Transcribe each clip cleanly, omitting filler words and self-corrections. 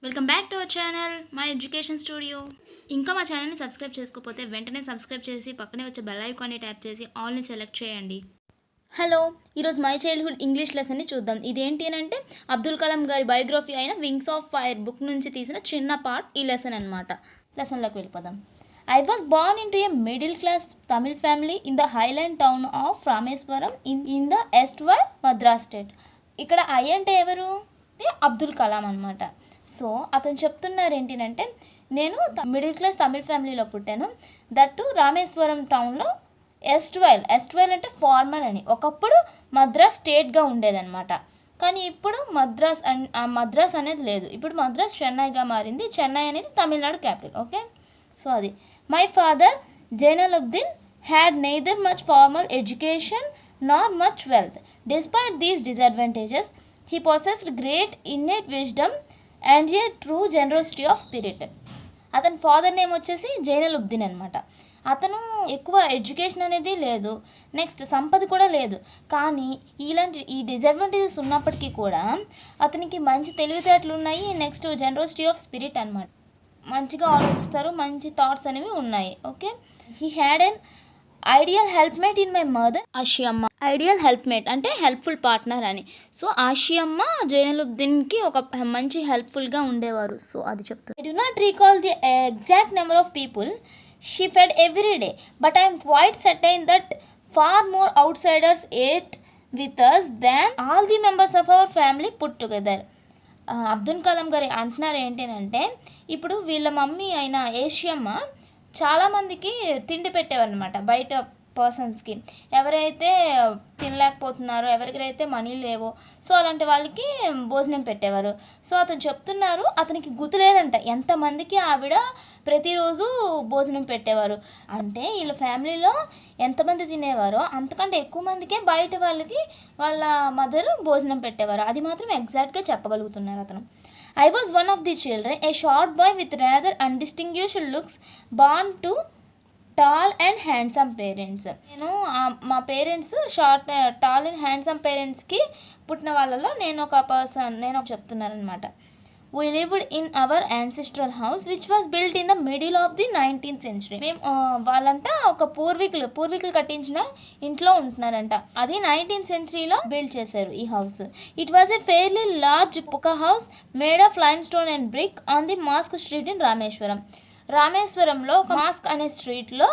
Welcome back to our channel my education studio. ఇంకా మా ఛానల్ని సబ్స్క్రైబ్ చేసుకోకపోతే వెంటనే సబ్స్క్రైబ్ చేసి పక్కనే వచ్చే బెల్ ఐకాన్ని ట్యాప్ చేసి ఆల్ని సెలెక్ట్ చేయండి. హలో, ఈరోజు మై చైల్డ్హుడ్ ఇంగ్లీష్ లెసన్ని చూద్దాం. ఇదేంటి అని అంటే అబ్దుల్ కలాం గారి బయోగ్రఫీ అయిన వింగ్స్ ఆఫ్ ఫైర్ బుక్ నుంచి తీసిన చిన్న పార్ట్ ఈ లెసన్ అనమాట. లెసన్లోకి వెళ్ళిపోదాం. I was born into a middle class Tamil family in the highland town of Rameswaram in the erstwhile Madras state. ఇక్కడ ఐ అంటే ఎవరు? అబ్దుల్ కలాం అనమాట. సో అతను చెప్తున్నారు ఏంటంటే నేను మిడిల్ క్లాస్ తమిళ్ ఫ్యామిలీలో పుట్టాను, దట్టు రామేశ్వరం టౌన్లో. ఎస్ట్వైల్ అంటే ఫార్మర్ అని. ఒకప్పుడు మద్రాస్ స్టేట్గా ఉండేదన్నమాట. కానీ ఇప్పుడు మద్రాస్ అనేది లేదు. ఇప్పుడు మద్రాస్ చెన్నైగా మారింది. చెన్నై అనేది తమిళనాడు క్యాపిటల్. ఓకే, సో అది. My father Jainulabdeen had neither much formal education nor much wealth. Despite these disadvantages, he possessed great innate wisdom and a true generosity of spirit. అతని ఫాదర్ నేమ్ వచ్చేసి జైనలుబ్దీన్ అనమాట. అతను ఎక్కువ ఎడ్యుకేషన్ అనేది లేదు, నెక్స్ట్ సంపద కూడా లేదు. కానీ ఈ డిసడ్వాంటేజెస్ ఉన్నప్పటికీ కూడా అతనికి మంచి తెలివితేటలు ఉన్నాయి. నెక్స్ట్ జనరోసిటీ ఆఫ్ స్పిరిట్ అనమాట. మంచిగా ఆలోచిస్తారు, మంచి థాట్స్ అనేవి ఉన్నాయి. Okay, he had an ideal helpmate in my mother Ashiamma. Ideal helpmate అంటే హెల్ప్ఫుల్ పార్ట్నర్ అని. సో ఆషియమ్మ జైనలుబ్దీన్కి ఒక మంచి హెల్ప్ఫుల్గా ఉండేవారు. సో అది చెప్తాను. I do not recall the exact number of people she fed every day, but I'm quite certain that far more outsiders ate with us than all the members of our family put together. Abdul Kalam garu అంటున్నారు ఏంటంటే ఇప్పుడు వీళ్ళ mummy అయిన ఏషియమ్మ చాలామందికి తిండి పెట్టేవారు అనమాట, బయట పర్సన్స్కి. ఎవరైతే తినలేకపోతున్నారో, ఎవరికైతే మనీ లేవో, సో అలాంటి వాళ్ళకి భోజనం పెట్టేవారు. సో అతను చెప్తున్నారు అతనికి గుర్తులేదంట ఎంతమందికి ఆవిడ ప్రతిరోజు భోజనం పెట్టేవారు. అంటే వీళ్ళ ఫ్యామిలీలో ఎంతమంది తినేవారో అంతకంటే ఎక్కువ మందికే బయట వాళ్ళకి వాళ్ళ మదర్ భోజనం పెట్టేవారు. అది మాత్రం ఎగ్జాక్ట్గా చెప్పగలుగుతున్నారు అతను. I was one of the children, a short boy with rather undistinguished looks, born to tall and handsome parents. మా పేరెంట్స్ టాల్ అండ్ హ్యాండ్సమ్ పేరెంట్స్కి పుట్టిన వాళ్ళలో నేను చెప్తున్నారనమాట. We lived in our ancestral house which was built in the middle of the 19th century. మేము వాళ్ళంట ఒక పూర్వీకులు కట్టించిన ఇంట్లో ఉంటున్నారంట. అది 19th centuryలో బిల్డ్ చేశారు ఈ house. It was a fairly large pucca house made of limestone and brick on the mosque street in రామేశ్వరంలో ఒక మాస్క్ అనే స్ట్రీట్లో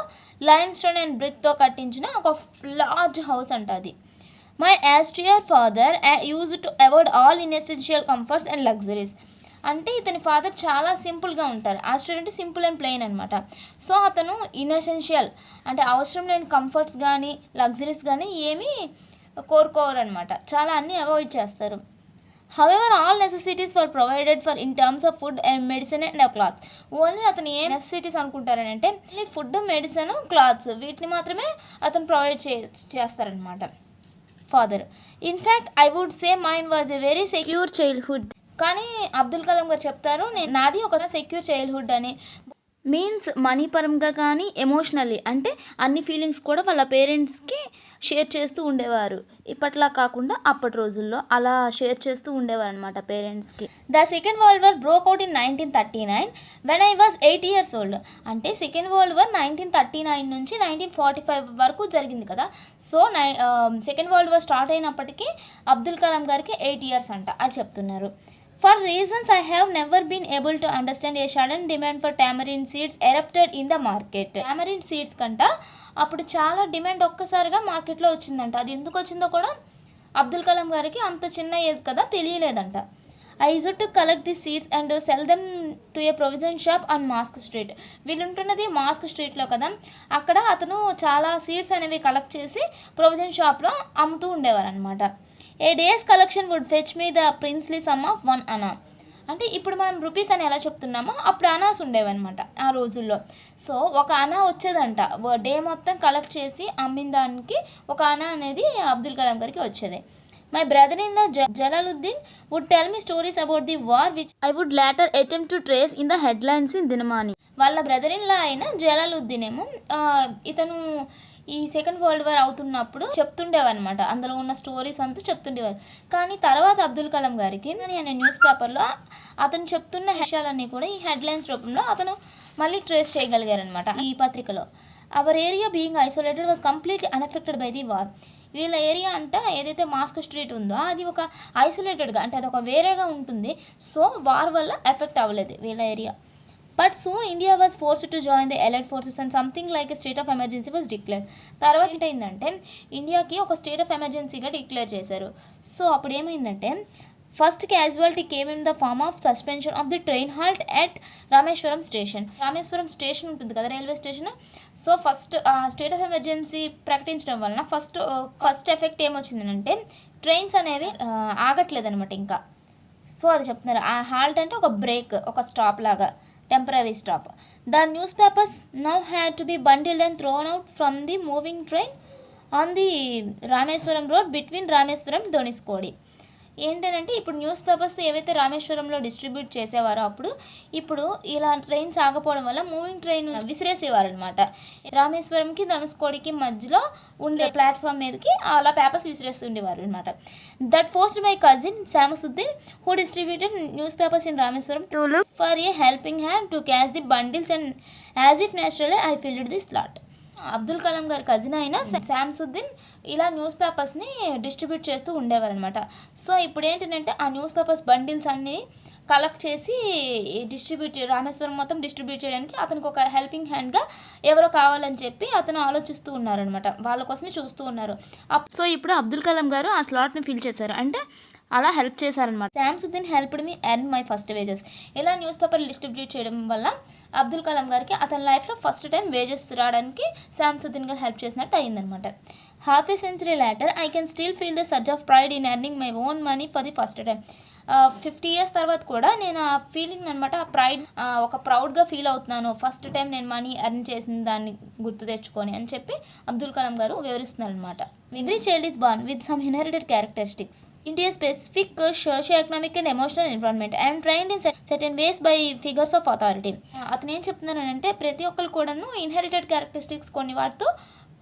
లైమ్ స్టోన్ అండ్ బ్రిక్తో కట్టించిన ఒక లార్జ్ హౌస్ అంట అది. My austere father used to avoid all inessential comforts and luxuries. అంటే ఇతని ఫాదర్ చాలా సింపుల్గా ఉంటారు. ఆస్ట్రియర్ అంటే సింపుల్ అండ్ ప్లెయిన్ అనమాట. సో అతను ఇన్ఎసెన్షియల్ అంటే అవసరం లేని కంఫర్ట్స్ కానీ లగ్జరీస్ కానీ ఏమీ కోరుకోరు అనమాట. చాలా అన్నీ అవాయిడ్ చేస్తారు. However, all necessities were provided for in terms of food and medicine and clothes. Only అతను ఏ నెసెసిటీస్ అనుకుంటారని అంటే ఫుడ్, మెడిసిన్, క్లాత్స్ వీటిని మాత్రమే అతను ప్రొవైడ్ చేస్తారనమాట father. In fact I would say mine was a very secure childhood. కానీ అబ్దుల్ కలాం గారు చెప్తారు నాది ఒక సెక్యూర్ చైల్డ్హుడ్ అని. మీన్స్ మనీ పరంగా కానీ ఎమోషనల్లీ అంటే అన్ని ఫీలింగ్స్ కూడా వాళ్ళ పేరెంట్స్కి షేర్ చేస్తూ ఉండేవారు. ఇప్పట్లా కాకుండా అప్పటి రోజుల్లో అలా షేర్ చేస్తూ ఉండేవారు అనమాట పేరెంట్స్కి. The second world war broke out in 1939 when I was 8 years old. అంటే సెకండ్ వరల్డ్ వార్ 1939 నుంచి 1945 వరకు జరిగింది కదా. So second world war start అయినప్పటికీ అబ్దుల్ కలాం గారికి 8 years అంట. అది చెప్తున్నారు. For reasons I have never been able to understand, a sudden demand for tamarind seeds erupted in the market. Tamarind seeds కంట అప్పుడు చాలా డిమాండ్ ఒక్కసారిగా మార్కెట్లో వచ్చిందంట. అది ఎందుకు వచ్చిందో కూడా అబ్దుల్ కలాం గారికి అంత చిన్న ఏజ్ కదా తెలియలేదంట. I used to collect the seeds and sell them to a provision shop on mask street. వీళ్ళు ఉంటున్నది మాస్క్ స్ట్రీట్లో కదా. అక్కడ అతను చాలా సీడ్స్ అనేవి కలెక్ట్ చేసి ప్రొవిజన్ షాప్లో అమ్ముతూ ఉండేవారు అనమాట. A day's collection would fetch me the princely sum of 1 anna. అంటే ఇప్పుడు మనం రూపీస్ అని ఎలా చెప్తున్నామో అప్పుడు అనాస్ ఉండేవన్నమాట ఆ రోజుల్లో. సో ఒక అనా వచ్చేదంట. డే మొత్తం కలెక్ట్ చేసి అమ్మిన దానికి ఒక అనా అనేది అబ్దుల్ కలాం గారికి వచ్చేది. My brother in law Jalaluddin would tell me stories about the war which I would later attempt to trace in the headlines in Dinamani. వాళ్ళ బ్రదర్ ఇన్ లా అయిన జలాలుద్దీన్ ఏమో ఇతను ఈ సెకండ్ వరల్డ్ వార్ అవుతున్నప్పుడు చెప్తుండేవన్నమాట. అందులో ఉన్న స్టోరీస్ అంతా చెప్తుండేవారు. కానీ తర్వాత అబ్దుల్ కలాం గారికి అనే న్యూస్ పేపర్లో అతను చెప్తున్న విషయాలన్నీ కూడా ఈ హెడ్లైన్స్ రూపంలో అతను మళ్ళీ ట్రేస్ చేయగలిగారనమాట ఈ పత్రికలో. Hour area being isolated was completely unaffected by the war. వీళ్ళ ఏరియా అంట ఏదైతే మాస్కో స్ట్రీట్ ఉందో అది ఒక ఐసోలేటెడ్గా, అంటే అది ఒక వేరేగా ఉంటుంది. సో వార్ వల్ల ఎఫెక్ట్ అవ్వలేదు వీళ్ళ area. But soon India was forced to join the elite forces and something like a state of emergency was declared. తర్వాత ఏంటైందంటే ఇండియాకి ఒక స్టేట్ ఆఫ్ ఎమర్జెన్సీగా డిక్లేర్ చేశారు. సో అప్పుడు ఏమైందంటే first casualty came in the form of suspension of the train halt at Rameswaram station. Rameswaram station ఉంటుంది కదా, railway station. So first state of emergency ప్రకటించడం వలన ఫస్ట్ ఎఫెక్ట్ ఏమొచ్చిందంటే ట్రైన్స్ అనేవి ఆగట్లేదు అనమాట ఇంకా. సో అది చెప్తున్నారు. ఆ హాల్ట్ అంటే ఒక బ్రేక్, ఒక స్టాప్ లాగా, temporary stop. The newspapers now had to be bundled and thrown out from the moving train on the Rameswaram road between Rameswaram Doniskodi. ఏంటంటే ఇప్పుడు న్యూస్ పేపర్స్ ఏవైతే రామేశ్వరంలో డిస్ట్రిబ్యూట్ చేసేవారో ఇప్పుడు ఇలా ట్రైన్స్ ఆగపోవడం వల్ల మూవింగ్ ట్రైన్ విసిరేసేవారు అనమాట. రామేశ్వరంకి ధనుష్కోడికి మధ్యలో ఉండే ప్లాట్ఫామ్ మీదకి అలా పేపర్స్ విసిరేస్తుండేవారు అనమాట. That forced my cousin Samsuddin who distributed newspapers in Rameswaram to look for a helping hand to catch the bundles and as if naturally I filled the slot. Abdul Kalam గారి cousin అయిన శాంసుద్దీన్ ఇలా న్యూస్ పేపర్స్ని డిస్ట్రిబ్యూట్ చేస్తూ ఉండేవారు అనమాట. So ఇప్పుడు ఏంటంటే ఆ news papers bundles అన్నీ కలెక్ట్ చేసి రామేశ్వరం మొత్తం డిస్ట్రిబ్యూట్ చేయడానికి అతనికి ఒక హెల్పింగ్ హ్యాండ్గా ఎవరో కావాలని చెప్పి అతను ఆలోచిస్తూ ఉన్నారనమాట. వాళ్ళ కోసమే చూస్తూ ఉన్నారు. సో ఇప్పుడు అబ్దుల్ కలాం గారు ఆ స్లాట్ని ఫిల్ చేశారు, అంటే అలా హెల్ప్ చేశారనమాట. Samsuddin helped me earn my first wages. ఇలా న్యూస్ పేపర్లు డిస్ట్రిబ్యూట్ చేయడం వల్ల అబ్దుల్ కలాం గారికి అతని లైఫ్లో ఫస్ట్ టైం వేజెస్ రావడానికి శాంసుద్దీన్ గారు హెల్ప్ చేసినట్టు అయిందనమాట. Half a century later I can still feel the surge of pride in earning my own money for the first time. 50 years తర్వాత కూడా నేను ఆ ఫీలింగ్ అనమాట, ఆ ప్రైడ్, ఒక ప్రౌడ్గా ఫీల్ అవుతున్నాను ఫస్ట్ టైం నేను మనీ ఎర్న్ చేసిన దాన్ని గుర్తు తెచ్చుకొని అని చెప్పి అబ్దుల్ కలాం గారు వివరిస్తున్నారు అనమాట. Every child is born with some inherited characteristics into a specific socio-economic and emotional environment and trained in certain ways by figures of authority. అతను ఏం చెప్తున్నానంటే ప్రతి ఒక్కరు కూడాను ఇన్హెరిటెడ్ క్యారెక్టరిస్టిక్స్ కొన్ని వాటితో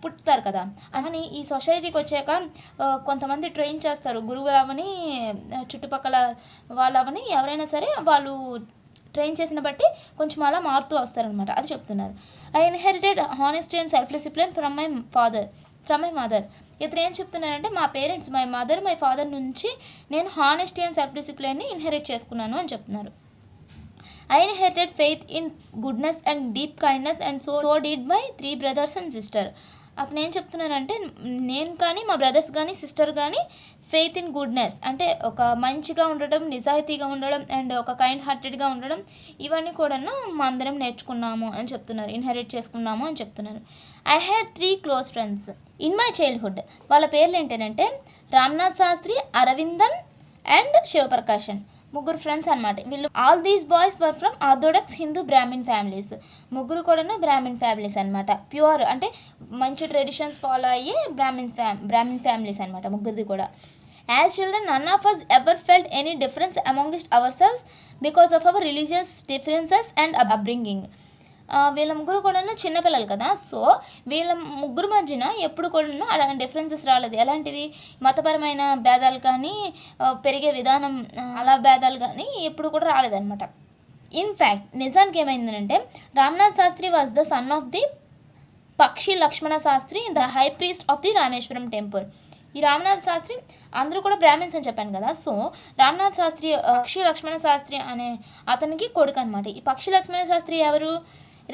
పుట్టుతారు కదా అని ఈ సొసైటీకి వచ్చాక కొంతమంది ట్రైన్ చేస్తారు, గురువులు అవని చుట్టుపక్కల వాళ్ళు అవని ఎవరైనా సరే వాళ్ళు ట్రైన్ చేసిన బట్టి కొంచెం అలా మారుతూ వస్తారనమాట. అది చెప్తున్నారు. I inherited honesty and self discipline from my mother. ఇతను ఏం చెప్తున్నారంటే మా parents, my mother, my father నుంచి నేను హానెస్టీ అండ్ సెల్ఫ్ డిసిప్లిన్ని ఇన్హెరిట్ చేసుకున్నాను అని చెప్తున్నారు. I inherited faith in goodness and deep kindness and so did my 3 brothers and sister. అతను ఏం చెప్తున్నారంటే నేను కానీ మా బ్రదర్స్ కానీ సిస్టర్ కానీ ఫెయిత్ ఇన్ గుడ్నెస్ అంటే ఒక మంచిగా ఉండడం, నిజాయితీగా ఉండడం అండ్ ఒక కైండ్ హార్టెడ్గా ఉండడం, ఇవన్నీ కూడాను మా అందరం నేర్చుకున్నాము అని చెప్తున్నారు, ఇన్హెరిట్ చేసుకున్నాము అని చెప్తున్నారు. I had 3 close friends in my childhood. వాళ్ళ పేర్లు ఏంటంటే రామ్నాథ్ శాస్త్రి, అరవిందన్ అండ్ శివప్రకాశన్. 3 ఫ్రెండ్స్ అనమాట వీళ్ళు. All these boys were from orthodox Hindu Brahmin families. 3 కూడాను బ్రాహ్మిన్ ఫ్యామిలీస్ అనమాట. ప్యూర్ అంటే మంచి ట్రెడిషన్స్ ఫాలో అయ్యే బ్రాహ్మిన్ ఫ్యామిలీస్ అనమాట 3 కూడా. As children none of us ever felt any difference amongst ourselves because of our religious differences and upbringing. వీళ్ళ 3 కూడాను చిన్నపిల్లలు కదా, సో వీళ్ళ 3 మధ్యన ఎప్పుడు కూడాను అలాంటి డిఫరెన్సెస్ రాలేదు. ఎలాంటివి మతపరమైన భేదాలు కానీ పెరిగే విధానం అలా భేదాలు కానీ ఎప్పుడు కూడా రాలేదన్నమాట. ఇన్ఫ్యాక్ట్ నిజానికి ఏమైందంటే Ramnath Shastri was the son of the Pakshi Lakshmana Shastri, the high priest of the Rameswaram temple. ఈ రామ్నాథ్ శాస్త్రి అందరూ కూడా బ్రాహ్మిన్స్ అని చెప్పాను కదా, సో రామ్నాథ్ శాస్త్రి పక్షి లక్ష్మణ శాస్త్రి అనే అతనికి కొడుకు అనమాట. ఈ పక్షి లక్ష్మణ శాస్త్రి ఎవరు?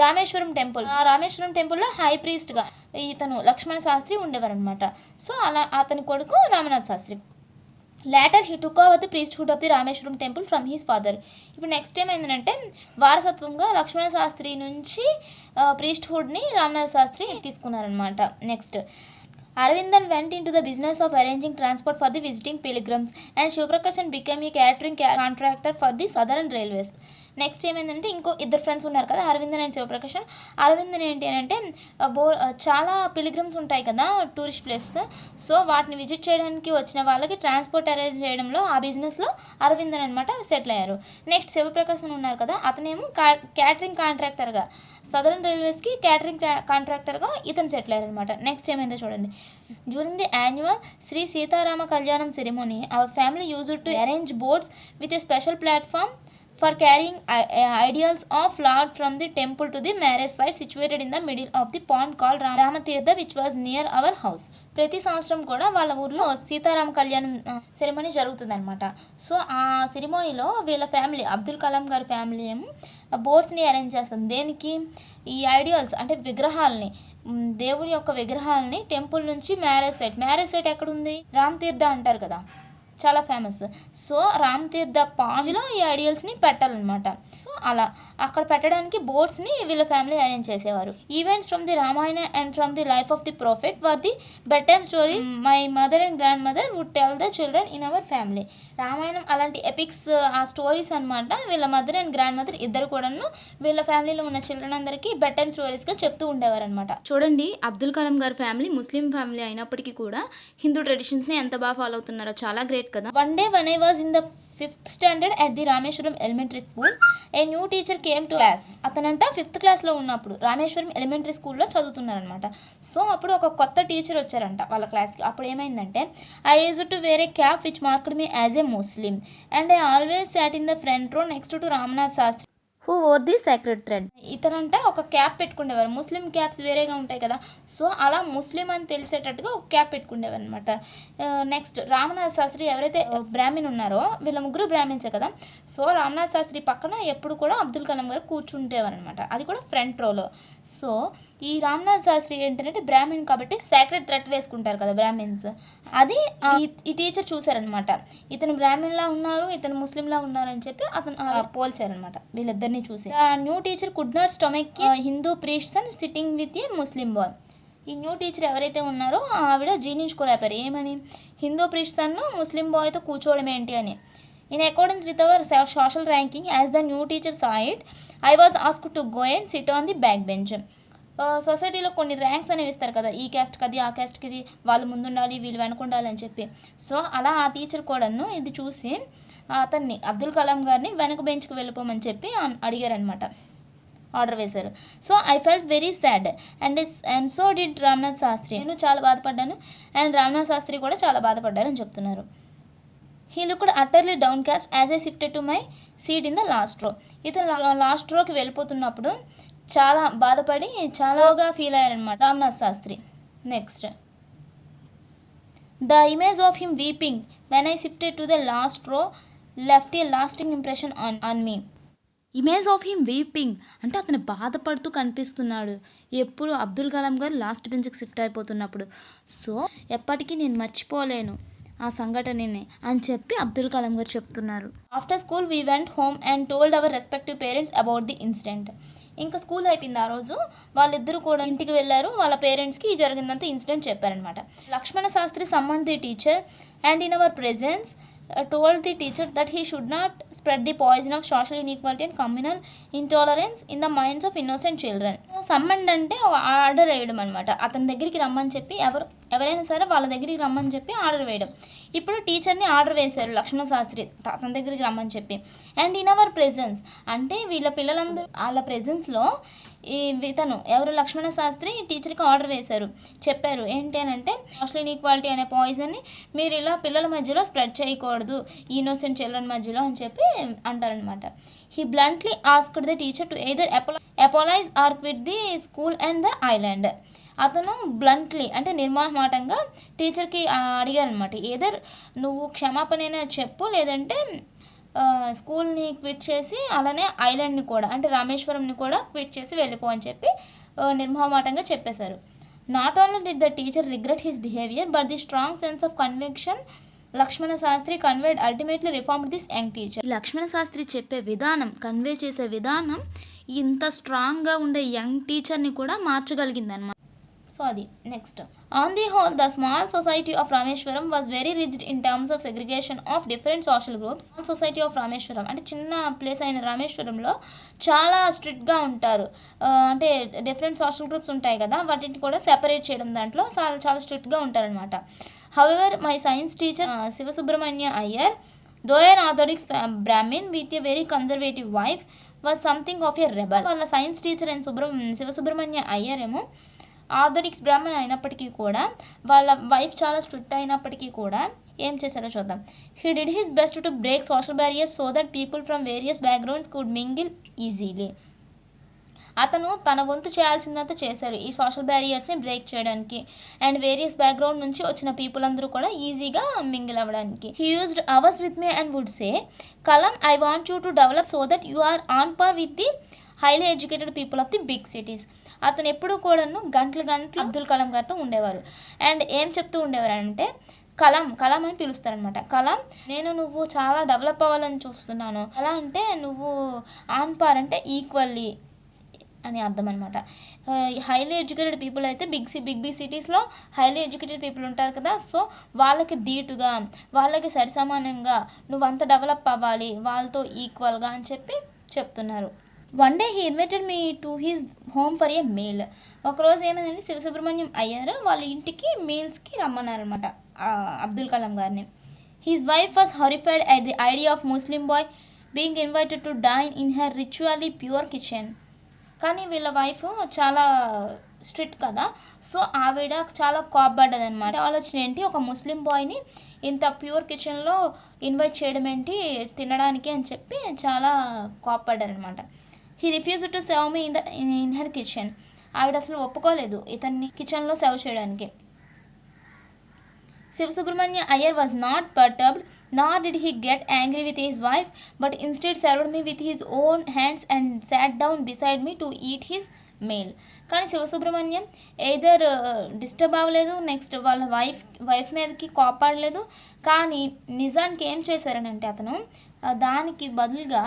రామేశ్వరం టెంపుల్, ఆ రామేశ్వరం టెంపుల్లో హై ప్రీస్ట్గా ఇతను లక్ష్మణ శాస్త్రి ఉండేవారు అనమాట. సో అలా అతని కొడుకు Ramanath Shastri. Later he took over the priesthood of the Rameswaram temple from his father. ఇప్పుడు నెక్స్ట్ ఏమైందంటే వారసత్వంగా లక్ష్మణ శాస్త్రి నుంచి ప్రీస్ట్హుడ్ని రామనాథ్ శాస్త్రి తీసుకున్నారనమాట. Next Arvindan went into the business of arranging transport for the visiting pilgrims, and Shivprakash became a catering contractor for the Southern Railways. Next ఏమైందంటే ఇంకో ఇద్దరు friends ఉన్నారు కదా, అరవిందన్ అండ్ శివప్రకాష్. అరవిందన్ ఏంటి అని అంటే చాలా పిలిగ్రిమ్స్ ఉంటాయి కదా టూరిస్ట్ ప్లేసెస్, సో వాటిని విజిట్ చేయడానికి వచ్చిన వాళ్ళకి ట్రాన్స్పోర్ట్ అరేంజ్ చేయడంలో ఆ బిజినెస్లో అరవిందన్ అనమాట సెటిల్ అయ్యారు. నెక్స్ట్ శివప్రకాష్ ఉన్నారు కదా, అతనేమో క్యాటరింగ్ కాంట్రాక్టర్గా సదరన్ రైల్వేస్కి క్యాటరింగ్ కాంట్రాక్టర్గా ఇతను సెటిల్ అయ్యారు అనమాట. నెక్స్ట్ ఏమైందో చూడండి. During the annual Shri Sitarama Kalyanam ceremony our family used to arrange boats with a special platform for carrying ideals of Lord from the temple to the marriage site situated in the middle of the pond called Ramatirtha, which was near our house. ప్రతి సంవత్సరం కూడా వాళ్ళ ఊర్లో సీతారామ కళ్యాణం ceremony జరుగుతుంది అనమాట. So ఆ సెరిమోనీలో వీళ్ళ ఫ్యామిలీ, అబ్దుల్ కలాం గారి ఫ్యామిలీ ఏమో బోట్స్ని అరేంజ్ చేస్తుంది. దేనికి? ఈ ఐడియల్స్ అంటే విగ్రహాలని, దేవుని యొక్క విగ్రహాలని టెంపుల్ నుంచి మ్యారేజ్ సైట్ ఎక్కడుంది? రామ్ తీర్థ అంటారు కదా, చాలా ఫేమస్. సో రామ్ తీర్థ పాండ్లో ఈ ఐడియల్స్ని పెట్టాలన్నమాట. సో అలా అక్కడ పెట్టడానికి బోట్స్ని వీళ్ళ ఫ్యామిలీ అరేంజ్ చేసేవారు. Events from the Ramayana and from the life of the prophet were the bedtime stories my mother and grandmother would tell the children in our family. రామాయణం అలాంటి ఎపిక్స్ ఆ stories అనమాట వీళ్ళ mother and grand mother ఇద్దరు కూడాను వీళ్ళ ఫ్యామిలీలో ఉన్న చిల్డ్రన్ అందరికీ బెడ్ టైమ్ స్టోరీస్గా చెప్తూ ఉండేవారు అనమాట. చూడండి, అబ్దుల్ కలాం గారి ఫ్యామిలీ ముస్లిం ఫ్యామిలీ అయినప్పటికీ కూడా హిందూ ట్రెడిషన్స్ని ఎంత బాగా ఫాలో అవుతున్నారో, చాలా గ్రేట్ కదా. One day when I was in the 5th standard at the Rameswaram elementary school, a new teacher came to class. అతనంట 5th క్లాస్లో ఉన్నప్పుడు రామేశ్వరం ఎలిమెంటరీ స్కూల్లో చదువుతున్నారనమాట. సో అప్పుడు ఒక కొత్త టీచర్ వచ్చారంట వాళ్ళ క్లాస్కి. అప్పుడు ఏమైందంటే, I use to wear a cap which marked me as a Muslim and I always sat in the front row next to Ramnath Shastri who wore the sacred thread. ఇతనంటే ఒక క్యాప్ పెట్టుకునేవారు. ముస్లిం క్యాప్స్ వేరేగా ఉంటాయి కదా, సో అలా ముస్లిం అని తెలిసేటట్టుగా ఒక క్యాప్ పెట్టుకునేవారు అనమాట. Next Ramnath Sastry ఎవరైతే బ్రాహ్మణ్ ఉన్నారో, వీళ్ళ ముగ్గురు బ్రాహ్మిన్సే కదా, సో రామనాథ్ శాస్త్రి పక్కన ఎప్పుడు కూడా అబ్దుల్ కలాం గారు కూర్చుంటేవారు అనమాట, అది కూడా ఫ్రంట్ రోలో. సో ఈ రామనాథ్ శాస్త్రి ఏంటంటే బ్రాహ్మణ్ కాబట్టి సేక్రెడ్ థ్రెడ్ వేసుకుంటారు కదా బ్రాహ్మిన్స్, అది ఈ టీచర్ చూసారనమాట. ఇతను బ్రాహ్మణ్లా ఉన్నారు, ఇతను ముస్లింలా ఉన్నారు అని చెప్పి అతను పోల్చారనమాట వీళ్ళిద్దరిని చూసి. New teacher could not stomach Hindu priests and sitting with a Muslim boy. ఈ న్యూ టీచర్ ఎవరైతే ఉన్నారో ఆవిడ జీర్ణించుకోలేపారు. ఏమని? హిందూ ప్రీస్ట్స్ అన్ను ముస్లిం బాయ్తో కూర్చోవడం ఏంటి అని. In accordance with our social ranking as the new teacher saw it, I was asked to go and SIT on the back bench. సొసైటీలో కొన్ని ర్యాంక్స్ అనేవి ఇస్తారు కదా, ఈ క్యాస్ట్కి అది, ఆ క్యాస్ట్కి ఇది, వాళ్ళు ముందుండాలి వీళ్ళు వెనకుండాలి అని చెప్పి. సో అలా ఆ టీచర్ కూడాను ఇది చూసి అతన్ని అబ్దుల్ కలాం గారిని వెనక బెంచ్కి వెళ్ళిపోమని చెప్పి అడిగారనమాట, ఆర్డర్ వేశారు. So I felt very sad and so did Ramnath Shastri. నేను చాలా బాధపడ్డాను అండ్ రామ్నాథ్ శాస్త్రి కూడా చాలా బాధపడ్డారు అని చెప్తున్నారు. He looked utterly downcast as I shifted to my seat in the last row. ఇతను లాస్ట్ రోకి వెళ్ళిపోతున్నప్పుడు చాలా బాధపడి చాలాగా ఫీల్ అయ్యారనమాట Ramnath Shastri. Next, the image of him weeping when I shifted to the last row left a lasting impression on me. Image of him weeping అంటే అతను బాధపడుతూ కనిపిస్తున్నాడు ఎప్పుడు అబ్దుల్ కలాం గారు లాస్ట్ బెంచ్కి షిఫ్ట్ అయిపోతున్నప్పుడు. సో ఎప్పటికీ నేను మర్చిపోలేను ఆ సంఘటనని అని చెప్పి అబ్దుల్ కలాం గారు చెప్తున్నారు. After school we went home and told our respective parents about the incident. ఇంకా స్కూల్ అయిపోయింది ఆ రోజు, వాళ్ళిద్దరూ కూడా ఇంటికి వెళ్ళారు, వాళ్ళ పేరెంట్స్కి ఈ జరిగిందంతా ఇన్సిడెంట్ చెప్పారనమాట. Lakshmana Shastri summoned the teacher and in our presence told the teacher that he should not spread the poison of social inequality and communal intolerance in the minds of innocent children. సమ్మండ్ అంటే ఆర్డర్ వేయడం అనమాట. అతని దగ్గరికి రమ్మని చెప్పి ఎవరైనా సరే వాళ్ళ దగ్గరికి రమ్మని చెప్పి ఆర్డర్ వేయడం. ఇప్పుడు టీచర్ని ఆర్డర్ వేశారు లక్ష్మణ శాస్త్రి అతని దగ్గరికి రమ్మని చెప్పి. అండ్ ఇన్ అవర్ ప్రెజెన్స్ అంటే వీళ్ళ పిల్లలందరూ వాళ్ళ ప్రెజెన్స్లో ఇతను ఎవరు లక్ష్మణ శాస్త్రి టీచర్కి ఆర్డర్ వేశారు, చెప్పారు ఏంటి అని అంటే సోషల్ ఇన్ఈక్వాలిటీ అనే పాయిజన్ని మీరు ఇలా పిల్లల మధ్యలో స్ప్రెడ్ చేయకూడదు ఇన్నోసెంట్ చిల్డ్రన్ మధ్యలో అని చెప్పి అంటారనమాట. He bluntly asked the teacher to either apologise or quit the school and the island. అతను బ్లంట్లీ అంటే నిర్మోహమాటంగా టీచర్కి అడిగారనమాట, ఏదర్ నువ్వు క్షమాపణైనా చెప్పు లేదంటే స్కూల్ని క్విట్ చేసి అలానే ఐలాండ్ని కూడా అంటే రామేశ్వరంని కూడా క్విట్ చేసి వెళ్ళిపో అని చెప్పి నిర్మోహమాటంగా చెప్పేశారు. Not only did the teacher regret his behaviour but the strong sense of conviction Lakshmana Shastri conveyed ultimately reformed this young teacher. Lakshmana Shastri చెప్పే విధానం, కన్వే చేసే విధానం ఇంత స్ట్రాంగ్గా ఉండే యంగ్ టీచర్ని కూడా మార్చగలిగింది అనమాట. సో అది next. On the whole the small society of Rameswaram was very rigid in terms of segregation of different social groups. Society of Rameswaram అంటే చిన్న ప్లేస్ అయిన రామేశ్వరంలో చాలా స్ట్రిక్ట్గా ఉంటారు. అంటే డిఫరెంట్ సోషల్ గ్రూప్స్ ఉంటాయి కదా, వాటిని కూడా సెపరేట్ చేయడం దాంట్లో చాలా చాలా స్ట్రిక్ట్గా ఉంటారనమాట. However my science teacher Sivasubramanya Iyer, though an orthodox Brahmin with a very conservative wife, was something of a rebel. వాళ్ళ సైన్స్ టీచర్ అయిన శివసుబ్రహ్మణ్య అయ్యర్ ఏమో ఆర్థోడిక్స్ బ్రాహ్మణ్ అయినప్పటికీ కూడా వాళ్ళ వైఫ్ చాలా స్ట్రిక్ట్ అయినప్పటికీ కూడా ఏం చేశారో చూద్దాం. He did his best to break social barriers so that people from various backgrounds could mingle easily. అతను తన వంతు చేయాల్సిందంతా చేశారు ఈ సోషల్ బ్యారియర్స్ని బ్రేక్ చేయడానికి అండ్ వేరియస్ బ్యాక్గ్రౌండ్ నుంచి వచ్చిన పీపుల్ అందరూ కూడా ఈజీగా మింగిల్ అవ్వడానికి. He used hours with me and would say, Kalam I want you to develop so that you are on par with the highly educated people of the big cities. అతను ఎప్పుడు కూడాను గంటలు అబ్దుల్ కలాం గారితో ఉండేవారు అండ్ ఏం చెప్తూ ఉండేవారు అంటే కలాం అని పిలుస్తారనమాట. కలాం, నువ్వు చాలా డెవలప్ అవ్వాలని చూస్తున్నాను. ఎలా అంటే నువ్వు ఆన్ పార్ అంటే ఈక్వల్లీ అని అర్థం అనమాట. హైలీ ఎడ్యుకేటెడ్ పీపుల్ అయితే బిగ్ సిటీస్లో హైలీ ఎడ్యుకేటెడ్ పీపుల్ ఉంటారు కదా, సో వాళ్ళకి ధీటుగా వాళ్ళకి సరిసమానంగా నువ్వంత డెవలప్ అవ్వాలి వాళ్ళతో ఈక్వల్గా అని చెప్తున్నారు. One day he invited me to his home for a meal. ఒకరోజు ఏమైందంటే శివసుబ్రహ్మణ్యం అయ్యారు వాళ్ళ ఇంటికి మీల్స్కి రమ్మన్నారనమాట అబ్దుల్ కలాం గారిని. His wife was horrified at the idea of Muslim boy being invited to dine in her ritually pure kitchen. కానీ వీళ్ళ వైఫ్ చాలా strict కదా, సో ఆవిడ చాలా కోప్పడ్డది అనమాట. ఆలోచన ఏంటి, ఒక ముస్లిం బాయ్ని ఇంత ప్యూర్ కిచెన్లో ఇన్వైట్ చేయడం ఏంటి తినడానికి అని చెప్పి చాలా కోప్పడ్డారనమాట. He refused to serve me in her kitchen. ఆవిడ అసలు ఒప్పుకోలేదు ఇతన్ని కిచెన్లో సర్వ్ చేయడానికి. Subramanya Iyer was not perturbed, nor did he get angry with his wife, but instead served me with his own hands and sat down beside me to eat his meal. కానీ Sivasubramanyam either disturb అవ్వలేదు, next వాళ్ళ wife మీదకి కోపాడలేదు. కానీ నిజానికి ఏం చేశారనంటే అతను దానికి బదులుగా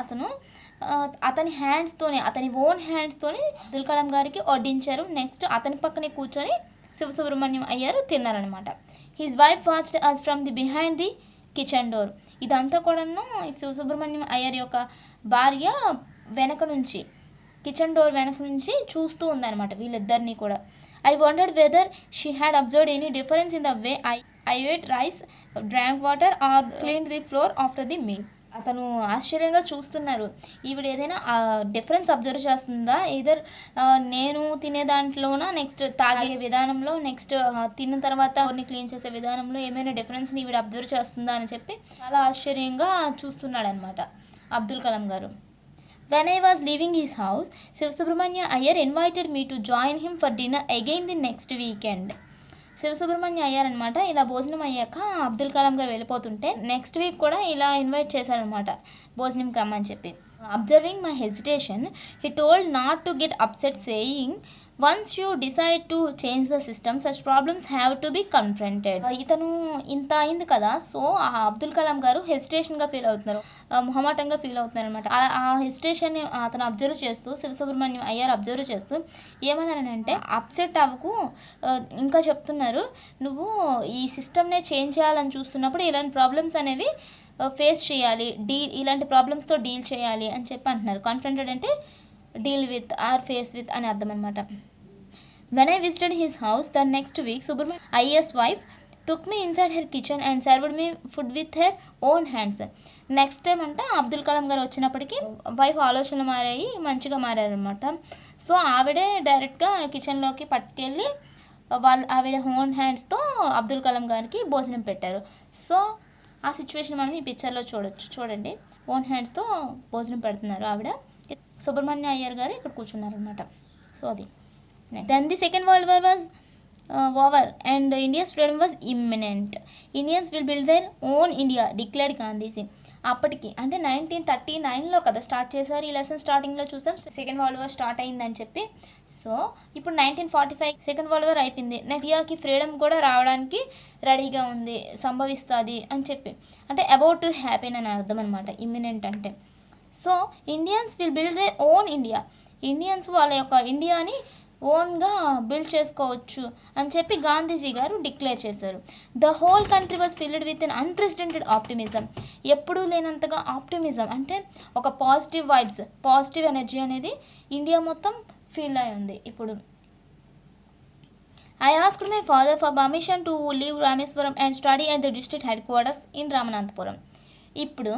అతని హ్యాండ్స్తోనే అతని ఓన్ హ్యాండ్స్తోనే అబ్దుల్ కలాం గారికి వడ్డించారు. నెక్స్ట్ అతని పక్కనే కూర్చొని శివసుబ్రహ్మణ్యం అయ్యారు తిన్నారనమాట. His wife watched us from the behind the kitchen door. ఇదంతా కూడాను శివసుబ్రహ్మణ్యం అయ్యర్ యొక్క భార్య కిచెన్ డోర్ వెనక నుంచి చూస్తూ ఉందన్నమాట వీళ్ళిద్దరినీ కూడా. I wondered whether she had observed any difference in the way I ate rice, drank water or cleaned the floor after the meal. అతను ఆశ్చర్యంగా చూస్తున్నారు, ఈవిడ ఏదైనా డిఫరెన్స్ అబ్జర్వ్ చేస్తుందా, ఏదర్ నేను తినే దాంట్లోనా, నెక్స్ట్ తాగే విధానంలో, నెక్స్ట్ తిన్న తర్వాత కొన్ని క్లీన్ చేసే విధానంలో ఏమైనా డిఫరెన్స్ని ఈవిడ అబ్జర్వ్ చేస్తుందా అని చెప్పి చాలా ఆశ్చర్యంగా చూస్తున్నాడు అనమాట అబ్దుల్ కలాం గారు. When I was leaving his house, Subramanya Iyer invited me to join him for dinner again the next weekend. Sivasubramanya అయ్యారు అనమాట. ఇలా భోజనం అయ్యాక అబ్దుల్ కలాం గారు వెళ్ళిపోతుంటే నెక్స్ట్ వీక్ కూడా ఇలా ఇన్వైట్ చేశారనమాట భోజనంకి రమ్మని చెప్పి. Observing my hesitation he told not to get upset saying, once you decide to change the system such problems have to be confronted. ఇతను ఇంత అయింది కదా, సో ఆ అబ్దుల్ కలాం గారు హెజిటేషన్గా ఫీల్ అవుతున్నారు, మొహమాటంగా ఫీల్ అవుతున్నారు అనమాట. ఆ హెజిటేషన్ని అతను అబ్జర్వ్ చేస్తూ శివసుబ్రహ్మణ్యం అయ్యారు అబ్జర్వ్ చేస్తూ ఏమన్నారనంటే, అప్సెట్ అవ్వకు, ఇంకా చెప్తున్నారు, నువ్వు ఈ సిస్టమ్నే చేంజ్ చేయాలని చూస్తున్నప్పుడు ఇలాంటి ప్రాబ్లమ్స్ అనేవి ఫేస్ చేయాలి, ఇలాంటి ప్రాబ్లమ్స్తో డీల్ చేయాలి అని చెప్పి అంటున్నారు. కన్ఫ్రంటెడ్ అంటే deal with or face with అని అర్థం అనమాట. When I visited his house the next week, Subramaniam Iyer's wife took me inside her kitchen and served me food with her own hands. Next time అంటే అబ్దుల్ కలాం గారు వచ్చినప్పటికీ వైఫ్ ఆలోచనలు మారాయి, మంచిగా మారారనమాట. సో ఆవిడే డైరెక్ట్గా కిచెన్లోకి పట్టుకెళ్ళి ఆవిడ ఓన్ హ్యాండ్స్తో అబ్దుల్ కలాం గారికి భోజనం పెట్టారు. సో ఆ సిచ్యువేషన్ మనం ఈ పిక్చర్లో చూడండి. ఓన్ హ్యాండ్స్తో భోజనం పెడుతున్నారు ఆవిడ, సుబ్రహ్మణ్య అయ్యర్ గారు ఇక్కడ కూర్చున్నారనమాట. సో అది then the second world war was over and India's freedom was imminent. Indians will build their own India declared Gandhiji. అప్పటికి అంటే 1939లో కదా స్టార్ట్ చేశారు. ఈ లెసన్ స్టార్టింగ్లో చూసాం సెకండ్ వరల్డ్ వార్ స్టార్ట్ అయిందని చెప్పి. సో ఇప్పుడు 1945 సెకండ్ వరల్డ్ వార్ అయిపోయింది. నెక్స్ట్ ఇండియాకి ఫ్రీడమ్ కూడా రావడానికి రెడీగా ఉంది, సంభవిస్తుంది అని చెప్పి, అంటే అబౌట్ టు హ్యాపీన్ అని అర్థం అనమాట ఇమ్మినెంట్ అంటే. So Indians will build their own India. Indians వాళ్ళ యొక్క ఇండియాని ఓన్గా బిల్డ్ చేసుకోవచ్చు అని చెప్పి గాంధీజీ గారు డిక్లేర్ చేశారు. The whole country was filled with an unprecedented optimism. ఎప్పుడూ లేనంతగా ఆప్టిమిజం అంటే ఒక పాజిటివ్ వైబ్స్, పాజిటివ్ ఎనర్జీ అనేది ఇండియా మొత్తం ఫీల్ అయి ఉంది. ఇప్పుడు I asked my father for permission to leave Rameswaram and study at the district headquarters in Ramananthapuram. ఇప్పుడు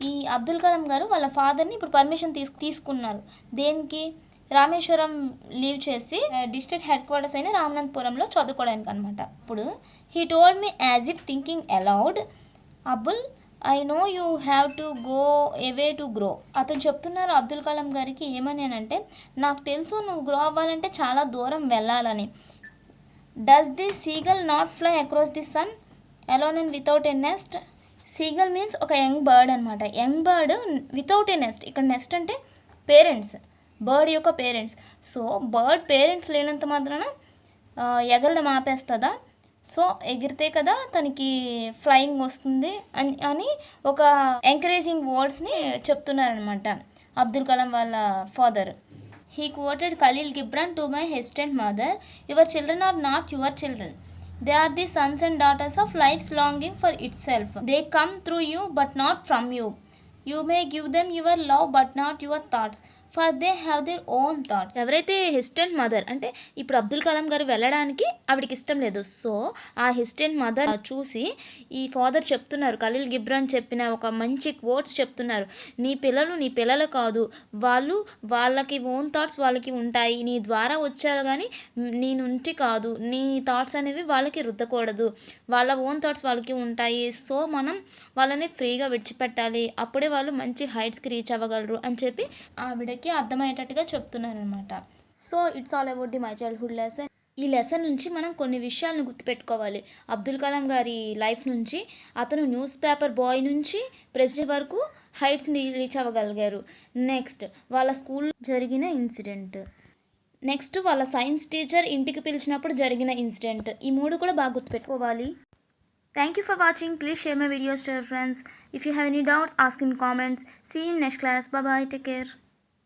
ఈ అబ్దుల్ కలాం గారు వాళ్ళ ఫాదర్ని ఇప్పుడు పర్మిషన్ తీసుకున్నారు. దేనికి? రామేశ్వరం లీవ్ చేసి డిస్ట్రిక్ట్ హెడ్ క్వార్టర్స్ అయిన రామనాథపురంలో చదువుకోవడానికి అనమాట. ఇప్పుడు he told me as if thinking allowed, Abul I know you have to go away to grow. అతను చెప్తున్నారు అబ్దుల్ కలాం గారికి ఏమని అంటే, నాకు తెలుసు నువ్వు గ్రో అవ్వాలంటే చాలా దూరం వెళ్ళాలని. Does the seagull not fly across the sun alone and without a nest? Seagull means ఒక యంగ్ బర్డ్ అనమాట. Young bird without a nest. ఇక్కడ నెస్ట్ అంటే పేరెంట్స్, బర్డ్ యొక్క పేరెంట్స్. సో బర్డ్ పేరెంట్స్ లేనంత మాత్రాన ఎగరడం ఆపేస్తుందా? సో ఎగిరితే కదా తనకి ఫ్లయింగ్ వస్తుంది అని ఒక ఎంకరేజింగ్ వర్డ్స్ని చెప్తున్నారనమాట అబ్దుల్ కలాం వాళ్ళ father. He quoted Khalil Gibran to my hesitant mother, "Your children are not your children. They are the sons and daughters of life's longing for itself. They come through you but not from you. You may give them your love but not your thoughts. For they have their own thoughts." ఎవరైతే hesitant mother అంటే ఇప్పుడు అబ్దుల్ కలాం గారు వెళ్ళడానికి ఆవిడకి ఇష్టం లేదు. So ఆ hesitant mother చూసి ఈ ఫాదర్ చెప్తున్నారు, ఖలీల్ గిబ్రాన్ చెప్పిన ఒక మంచి కోట్స్ చెప్తున్నారు. నీ పిల్లలు కాదు, వాళ్ళకి ఓన్ థాట్స్ వాళ్ళకి ఉంటాయి. నీ ద్వారా వచ్చారు కానీ నీ నుండి కాదు. నీ థాట్స్ అనేవి వాళ్ళకి రుద్దకూడదు. వాళ్ళ ఓన్ థాట్స్ వాళ్ళకి ఉంటాయి. సో మనం వాళ్ళని ఫ్రీగా విడిచిపెట్టాలి. అప్పుడే వాళ్ళు మంచి హైట్స్కి రీచ్ అవ్వగలరు అని చెప్పి ఆవిడకి అర్థమయ్యేటట్టుగా చెప్తున్నారనమాట. So it's all about the my childhood lesson. ఈ లెసన్ నుంచి మనం కొన్ని విషయాలను గుర్తుపెట్టుకోవాలి. అబ్దుల్ కలాం గారి లైఫ్ నుంచి అతను న్యూస్ పేపర్ బాయ్ నుంచి ప్రెసిడెంట్ వరకు హైట్స్ని రీచ్ అవ్వగలిగారు. నెక్స్ట్ వాళ్ళ స్కూల్ జరిగిన ఇన్సిడెంట్, నెక్స్ట్ వాళ్ళ సైన్స్ టీచర్ ఇంటికి పిలిచినప్పుడు జరిగిన ఇన్సిడెంట్. ఈ మూడు కూడా బాగా గుర్తుపెట్టుకోవాలి. Thank you for watching. Please share my videos to your friends. If you have any doubts, ask in comments. See you in next class. Bye bye. Take care.